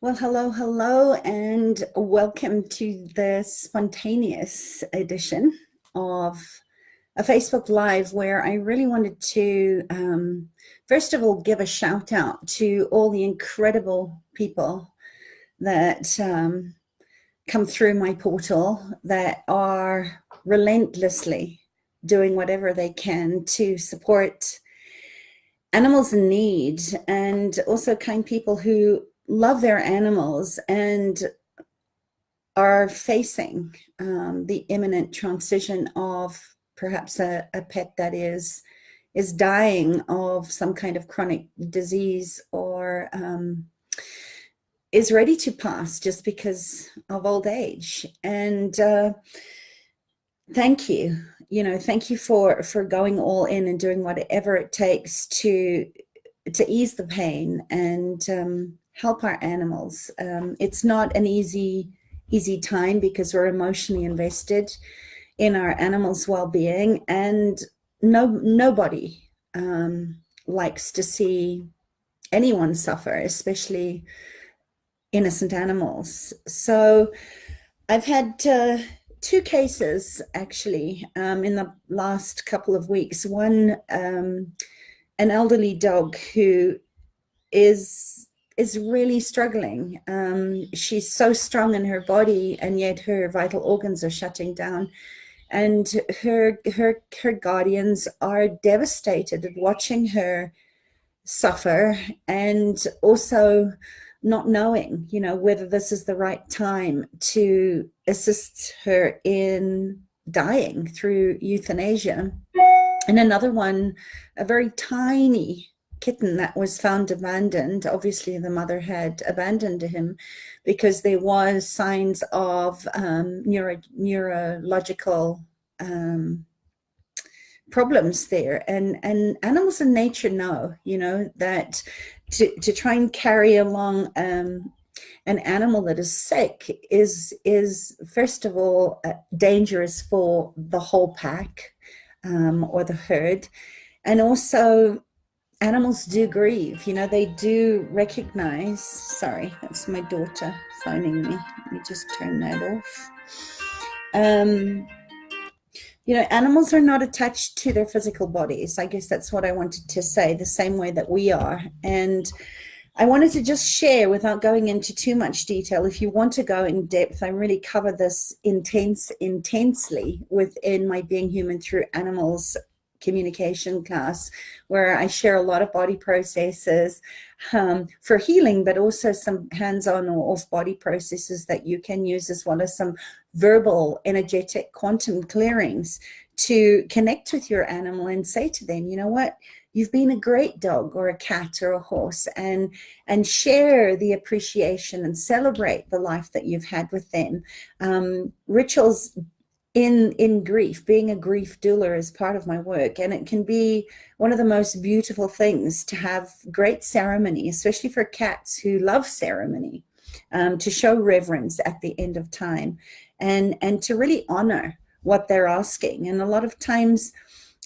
Well, hello, hello, and welcome to the spontaneous edition of a Facebook Live where I really wanted to, first of all, give a shout out to all the incredible people that come through my portal that are relentlessly doing whatever they can to support animals in need, and also kind people who love their animals and are facing the imminent transition of perhaps a pet that is dying of some kind of chronic disease, or is ready to pass just because of old age. And thank you. Thank you for going all in and doing whatever it takes to ease the pain and help our animals. It's not an easy time because we're emotionally invested in our animals' well-being, and nobody likes to see anyone suffer, especially innocent animals. So I've had two cases actually in the last couple of weeks. One, an elderly dog who is really struggling. She's so strong in her body, and yet her vital organs are shutting down. And her guardians are devastated at watching her suffer, and also not knowing, whether this is the right time to assist her in dying through euthanasia. And another one, a very tiny kitten that was found abandoned. Obviously, the mother had abandoned him because there was signs of neurological problems there. And animals in nature know, that to try and carry along an animal that is sick is first of all dangerous for the whole pack, or the herd. And also, animals do grieve. They do recognize. Sorry, that's my daughter phoning me. Let me just turn that off. Animals are not attached to their physical bodies. I guess that's what I wanted to say, the same way that we are. And I wanted to just share, without going into too much detail. If you want to go in depth, I really cover this intensely within my Being Human Through Animals communication class, where I share a lot of body processes for healing, but also some hands-on or off-body processes that you can use, as well as some verbal, energetic quantum clearings to connect with your animal and say to them, you know what? You've been a great dog or a cat or a horse, and share the appreciation and celebrate the life that you've had with them. Rituals in grief, being a grief doula is part of my work, and it can be one of the most beautiful things to have great ceremony, especially for cats who love ceremony, to show reverence at the end of time, and to really honor what they're asking. And a lot of times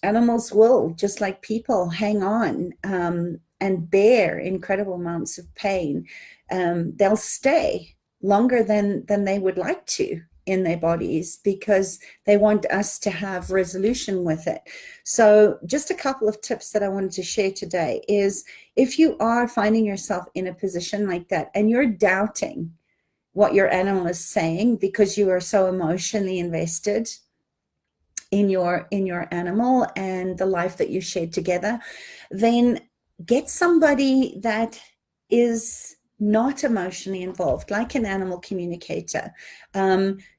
animals will, just like people, hang on and bear incredible amounts of pain. They'll stay longer than they would like to in their bodies because they want us to have resolution with it. So just a couple of tips that I wanted to share today is, if you are finding yourself in a position like that and you're doubting what your animal is saying because you are so emotionally invested in your animal and the life that you shared together, then get somebody that is not emotionally involved, like an animal communicator,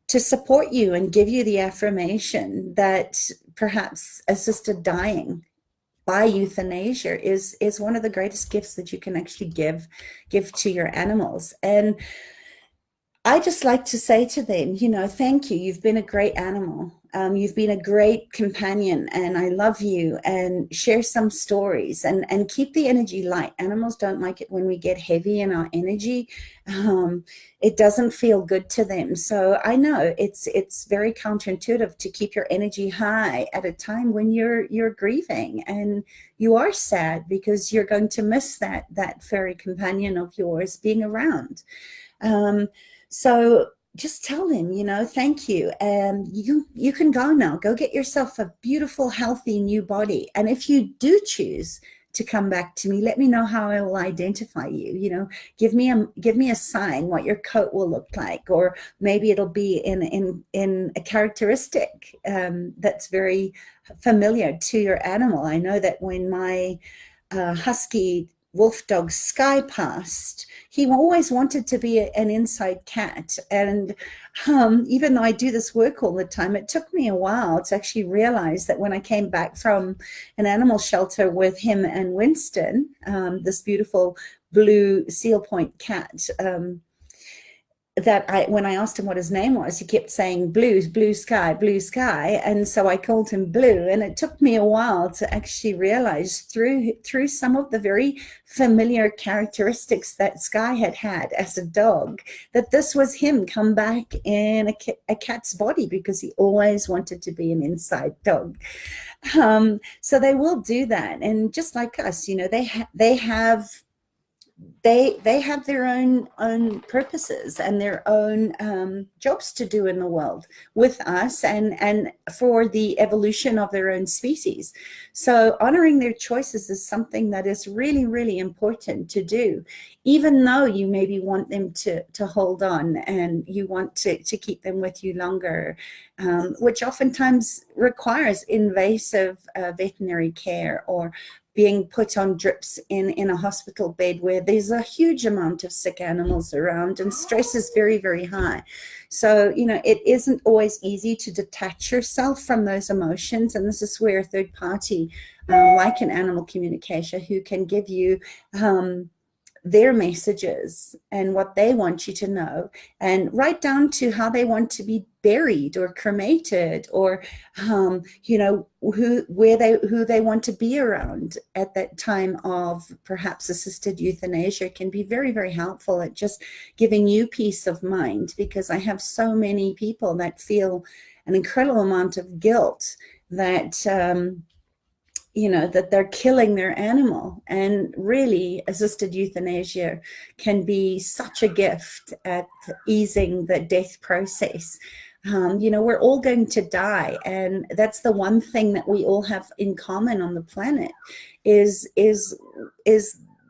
to support you and give you the affirmation that perhaps assisted dying by euthanasia is one of the greatest gifts that you can actually give to your animals. And I just like to say to them, thank you. You've been a great animal. You've been a great companion, and I love you. And share some stories, and keep the energy light. Animals don't like it when we get heavy in our energy. It doesn't feel good to them. So I know it's very counterintuitive to keep your energy high at a time when you're grieving and you are sad, because you're going to miss that furry companion of yours being around. So just tell him, thank you. And you can go now. Go get yourself a beautiful, healthy new body. And if you do choose to come back to me, let me know how I will identify you. Give me a sign what your coat will look like, or maybe it'll be in a characteristic that's very familiar to your animal. I know that when my husky wolf dog Sky passed, he always wanted to be an inside cat. And even though I do this work all the time, it took me a while to actually realize that when I came back from an animal shelter with him and Winston, this beautiful blue seal point cat, that when I asked him what his name was, he kept saying blue sky, blue sky. And so I called him Blue. And it took me a while to actually realize through some of the very familiar characteristics that Sky had as a dog, that this was him come back in a cat's body, because he always wanted to be an inside dog. So they will do that. And just like us, they have their own purposes and their own jobs to do in the world with us, and for the evolution of their own species. So honoring their choices is something that is really, really important to do, even though you maybe want them to hold on and you want to keep them with you longer, which oftentimes requires invasive veterinary care, or being put on drips in a hospital bed where there's a huge amount of sick animals around and stress is very, very high. So, it isn't always easy to detach yourself from those emotions. And this is where a third party, like an animal communicator, who can give you their messages and what they want you to know, and right down to how they want to be buried or cremated, or who they want to be around at that time of perhaps assisted euthanasia, can be very, very helpful at just giving you peace of mind. Because I have so many people that feel an incredible amount of guilt that that they're killing their animal. And really, assisted euthanasia can be such a gift at easing the death process. We're all going to die, and that's the one thing that we all have in common on the planet is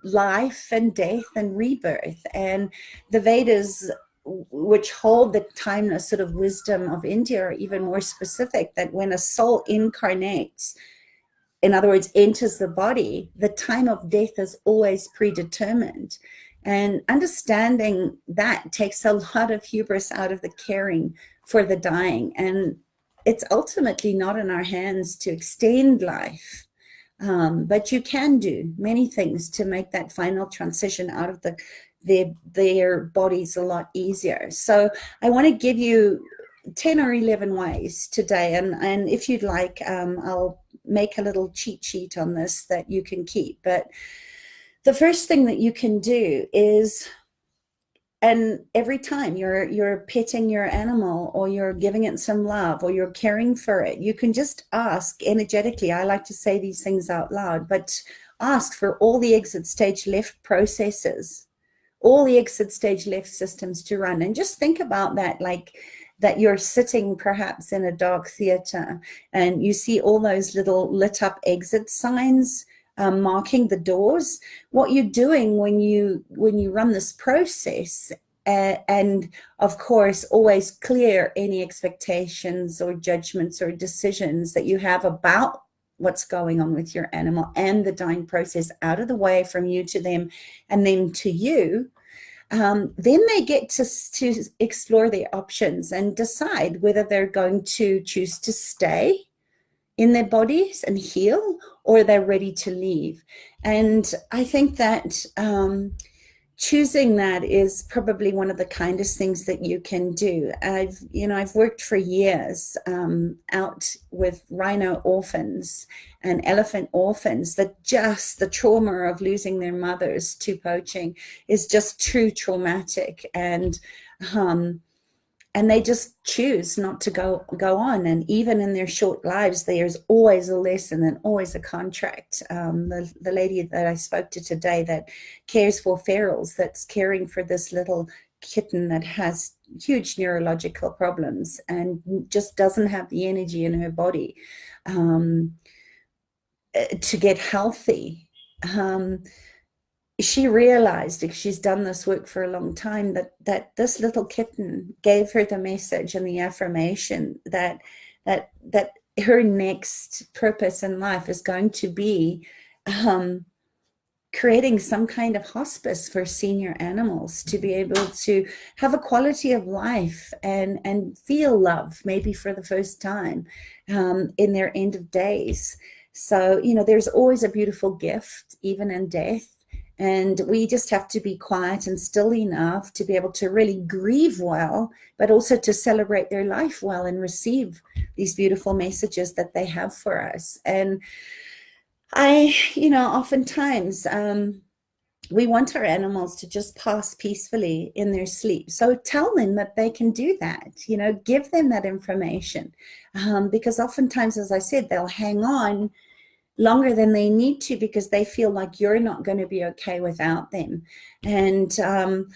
life and death and rebirth. And the Vedas, which hold the timeless sort of wisdom of India, are even more specific, that when a soul incarnates, in other words, enters the body, the time of death is always predetermined. And understanding that takes a lot of hubris out of the caring for the dying. And it's ultimately not in our hands to extend life. But you can do many things to make that final transition out of their bodies a lot easier. So I want to give you 10 or 11 ways today. And if you'd like, I'll make a little cheat sheet on this that you can keep. But the first thing that you can do is, and every time you're petting your animal, or you're giving it some love, or you're caring for it, you can just ask energetically. I like to say these things out loud, but ask for all the exit stage left processes, all the exit stage left systems to run. And just think about that, like that you're sitting perhaps in a dark theater and you see all those little lit up exit signs marking the doors. What you're doing when you run this process, and of course always clear any expectations or judgments or decisions that you have about what's going on with your animal and the dying process out of the way, from you to them and then to you. Then they get to explore their options and decide whether they're going to choose to stay in their bodies and heal, or they're ready to leave. And I think that choosing that is probably one of the kindest things that you can do. I've worked for years out with rhino orphans and elephant orphans, that just the trauma of losing their mothers to poaching is just too traumatic. And they just choose not to go on. And even in their short lives, there's always a lesson and always a contract. The lady that I spoke to today that cares for ferals, that's caring for this little kitten that has huge neurological problems and just doesn't have the energy in her body to get healthy. She realized, if she's done this work for a long time, that this little kitten gave her the message and the affirmation that her next purpose in life is going to be creating some kind of hospice for senior animals, to be able to have a quality of life and feel love, maybe for the first time in their end of days. So, there's always a beautiful gift, even in death. And we just have to be quiet and still enough to be able to really grieve well, but also to celebrate their life well and receive these beautiful messages that they have for us. And oftentimes we want our animals to just pass peacefully in their sleep. So tell them that they can do that, give them that information. Because oftentimes, as I said, they'll hang on longer than they need to because they feel like you're not going to be okay without them. And one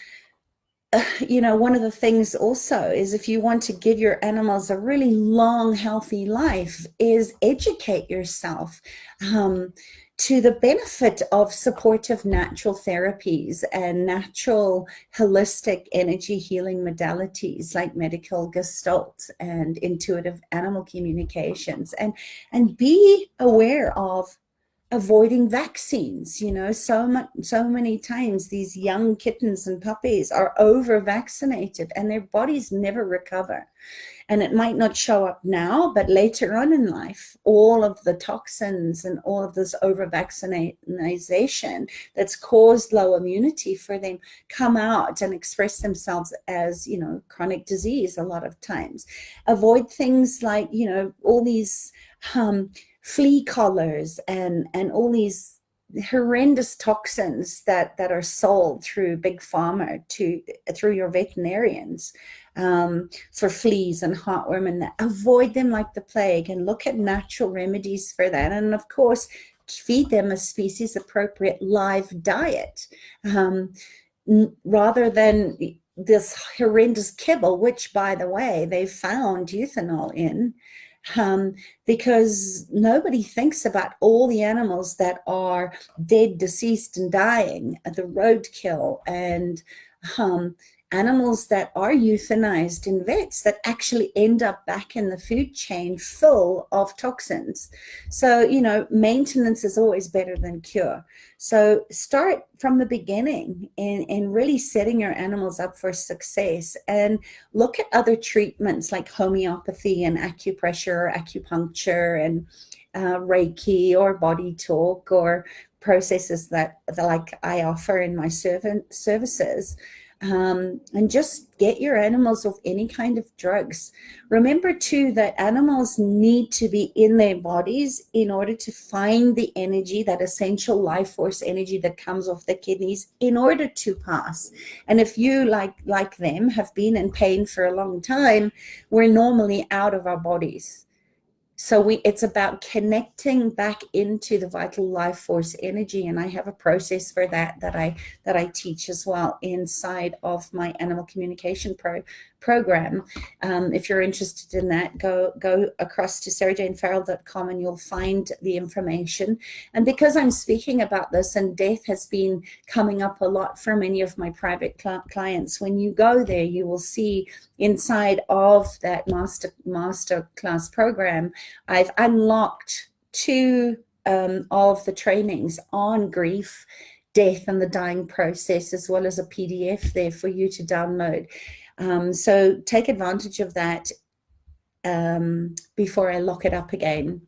of the things also is, if you want to give your animals a really long, healthy life, is educate yourself to the benefit of supportive natural therapies and natural holistic energy healing modalities like medical gestalt and intuitive animal communications, and be aware of avoiding vaccines. So many times these young kittens and puppies are over vaccinated and their bodies never recover. And it might not show up now, but later on in life, all of the toxins and all of this over vaccination that's caused low immunity for them come out and express themselves as, chronic disease a lot of times. Avoid things like, all these flea collars and all these horrendous toxins that are sold through big pharma through your veterinarians for fleas and heartworm, and that. Avoid them like the plague and look at natural remedies for that. And of course, feed them a species appropriate live diet rather than this horrendous kibble, which, by the way, they found euthanol in. Because nobody thinks about all the animals that are dead, deceased, and dying, the roadkill, and animals that are euthanized in vets that actually end up back in the food chain full of toxins. So, maintenance is always better than cure. So start from the beginning in really setting your animals up for success, and look at other treatments like homeopathy and acupressure, acupuncture, and Reiki or body talk, or processes that like I offer in my services. And just get your animals off any kind of drugs. Remember too that animals need to be in their bodies in order to find the energy, that essential life force energy that comes off the kidneys, in order to pass. And if you, like them, have been in pain for a long time, we're normally out of our bodies. So it's about connecting back into the vital life force energy, and I have a process for that I teach as well inside of my animal communication program. If you're interested in that, go across to sarahjanefarrell.com and you'll find the information. And because I'm speaking about this, and death has been coming up a lot for many of my private clients, when you go there, you will see inside of that master class program, I've unlocked 2 of the trainings on grief, death, and the dying process, as well as a PDF there for you to download. So take advantage of that before I lock it up again.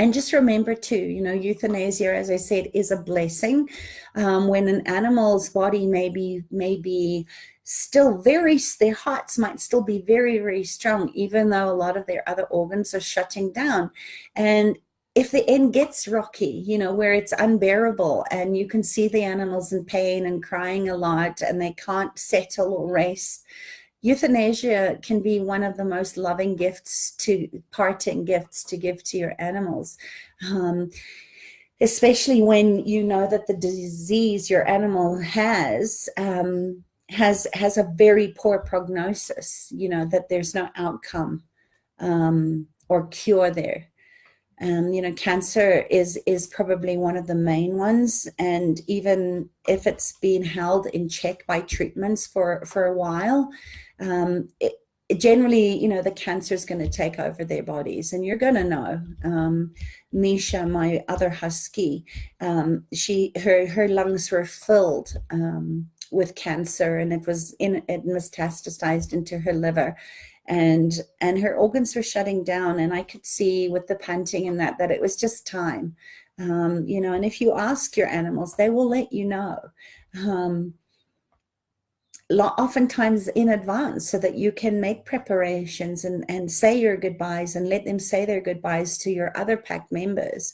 And just remember too, euthanasia, as I said, is a blessing. When an animal's body may be still their hearts might still be very, very strong, even though a lot of their other organs are shutting down. And if the end gets rocky, where it's unbearable and you can see the animals in pain and crying a lot and they can't settle or rest, euthanasia can be one of the most loving parting gifts to give to your animals, especially when you know that the disease your animal has a very poor prognosis, that there's no outcome or cure there. Cancer is probably one of the main ones, and even if it's been held in check by treatments for a while, generally, the cancer is going to take over their bodies, and you're going to know. Misha, my other husky, her lungs were filled with cancer, and it metastasized into her liver. And her organs were shutting down, and I could see with the panting and that it was just time, and if you ask your animals, they will let you know, oftentimes in advance, so that you can make preparations and say your goodbyes and let them say their goodbyes to your other pack members.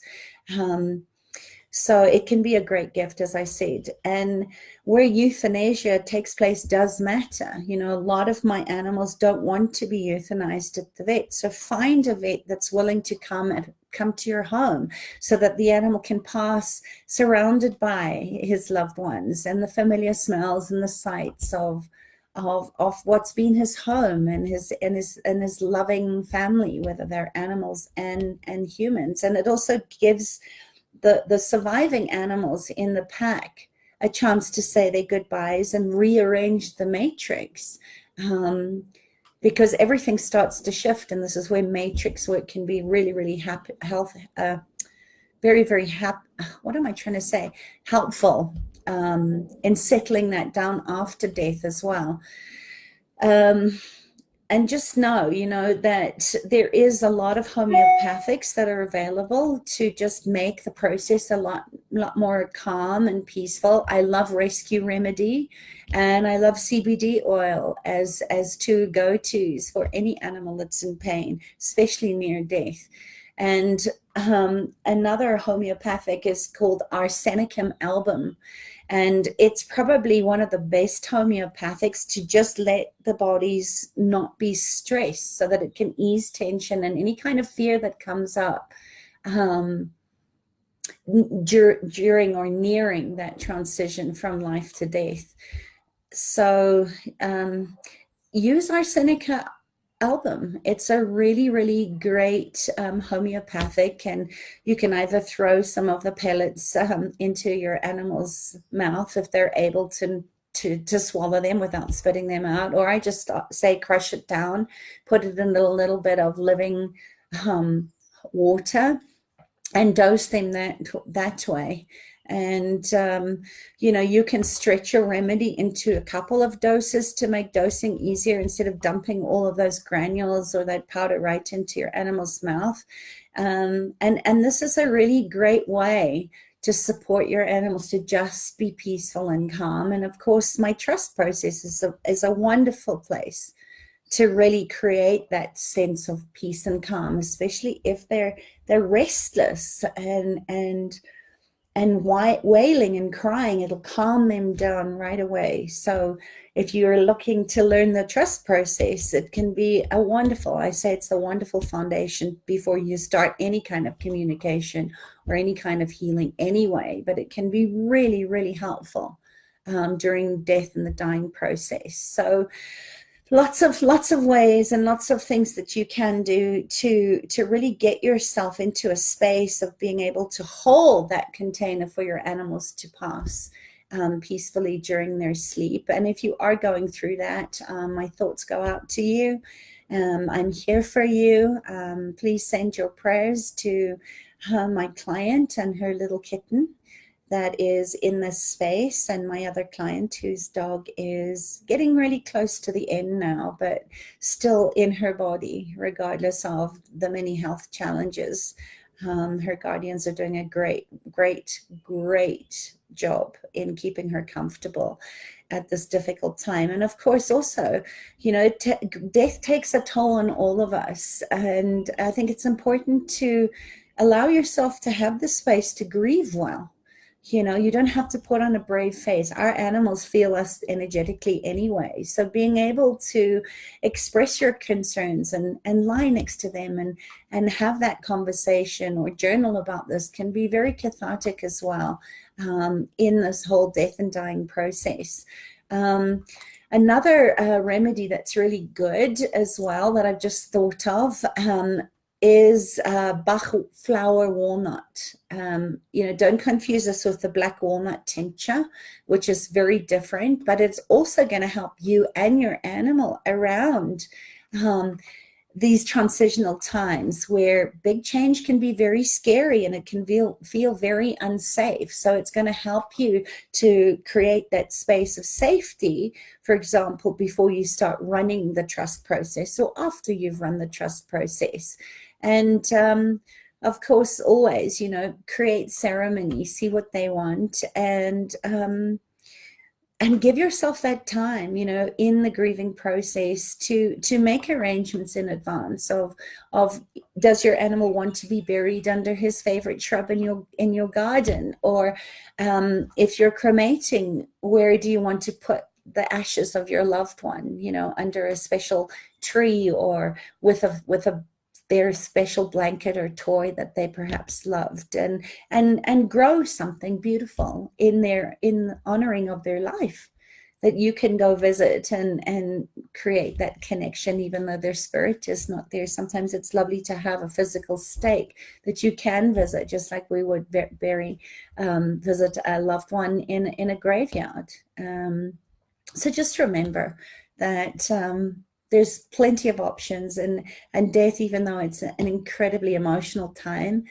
So it can be a great gift, as I said. And where euthanasia takes place does matter. A lot of my animals don't want to be euthanized at the vet. So find a vet that's willing to come to your home, so that the animal can pass surrounded by his loved ones and the familiar smells and the sights of what's been his home and his loving family, whether they're animals and humans. And it also gives the surviving animals in the pack a chance to say their goodbyes and rearrange the matrix, because everything starts to shift, and this is where matrix work can be really, really very, very helpful in settling that down after death as well. And just know, that there is a lot of homeopathics that are available to just make the process a lot more calm and peaceful. I love Rescue Remedy, and I love CBD oil as two go-tos for any animal that's in pain, especially near death. And another homeopathic is called Arsenicum album. And it's probably one of the best homeopathics to just let the bodies not be stressed, so that it can ease tension and any kind of fear that comes up during or nearing that transition from life to death. So use Arsenica album. It's a really, really great homeopathic, and you can either throw some of the pellets into your animal's mouth if they're able to swallow them without spitting them out, or I just say crush it down, put it in a little bit of living water, and dose them that way. And you can stretch your remedy into a couple of doses to make dosing easier, instead of dumping all of those granules or that powder right into your animal's mouth. And this is a really great way to support your animals to just be peaceful and calm. And of course, my trust process is a wonderful place to really create that sense of peace and calm, especially if they're restless and wailing and crying. It'll calm them down right away. So if you're looking to learn the trust process, it can be it's a wonderful foundation before you start any kind of communication or any kind of healing anyway. But it can be really, really helpful during death and the dying process. So lots of ways and lots of things that you can do to really get yourself into a space of being able to hold that container for your animals to pass peacefully during their sleep. And if you are going through that, my thoughts go out to you. I'm here for you. Please send your prayers to my client and her little kitten that is in this space, and my other client whose dog is getting really close to the end now, but still in her body, regardless of the many health challenges. Her guardians are doing a great job in keeping her comfortable at this difficult time. And of course, also, you know, death takes a toll on all of us. And I think it's important to allow yourself to have the space to grieve well. You know, you don't have to put on a brave face. Our animals feel us energetically anyway. So being able to express your concerns and lie next to them and have that conversation or journal about this can be very cathartic as well, in this whole death and dying process. Another remedy that's really good as well that I've just thought of, is Bach flower walnut. You know, don't confuse this with the black walnut tincture, which is very different, but it's also going to help you and your animal around these transitional times where big change can be very scary and it can feel very unsafe. So it's going to help you to create that space of safety, for example, before you start running the trust process or after you've run the trust process. And of course, always, you know, create ceremony, see what they want, and give yourself that time, you know, in the grieving process to make arrangements in advance of does your animal want to be buried under his favorite shrub in your garden, or if you're cremating, where do you want to put the ashes of your loved one, you know, under a special tree or with a their special blanket or toy that they perhaps loved, and grow something beautiful in honoring of their life that you can go visit and create that connection even though their spirit is not there. Sometimes it's lovely to have a physical stake that you can visit, just like we would visit a loved one in a graveyard. So just remember that there's plenty of options, and death, even though it's an incredibly emotional time,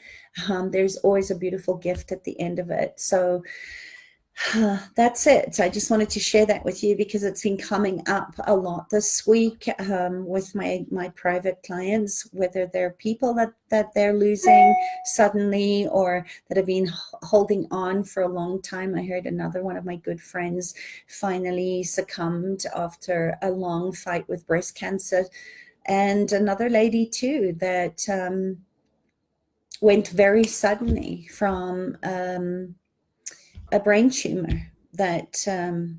there's always a beautiful gift at the end of it. So that's it. I just wanted to share that with you because it's been coming up a lot this week with my private clients, whether they're people that they're losing suddenly or that have been holding on for a long time. I heard another one of my good friends finally succumbed after a long fight with breast cancer, and another lady too that went very suddenly from a brain tumor that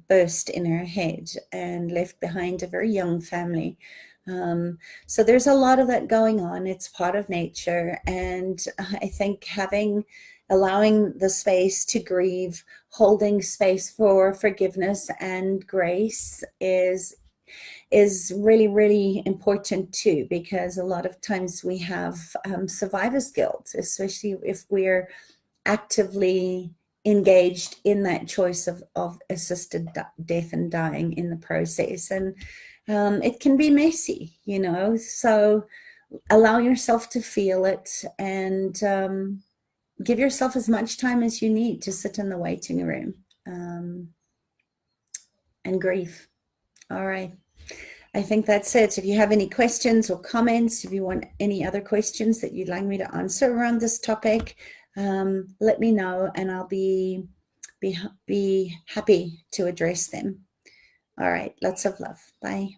burst in her head and left behind a very young family. So there's a lot of that going on. It's part of nature. And I think allowing the space to grieve, holding space for forgiveness and grace is really, really important too, because a lot of times we have survivor's guilt, especially if we're actively engaged in that choice of assisted death and dying in the process. And it can be messy, you know, so allow yourself to feel it, and give yourself as much time as you need to sit in the waiting room and grieve. All right. I think that's it. If you have any questions or comments, if you want any other questions that you'd like me to answer around this topic, let me know, and I'll be happy to address them. All right. Lots of love. Bye.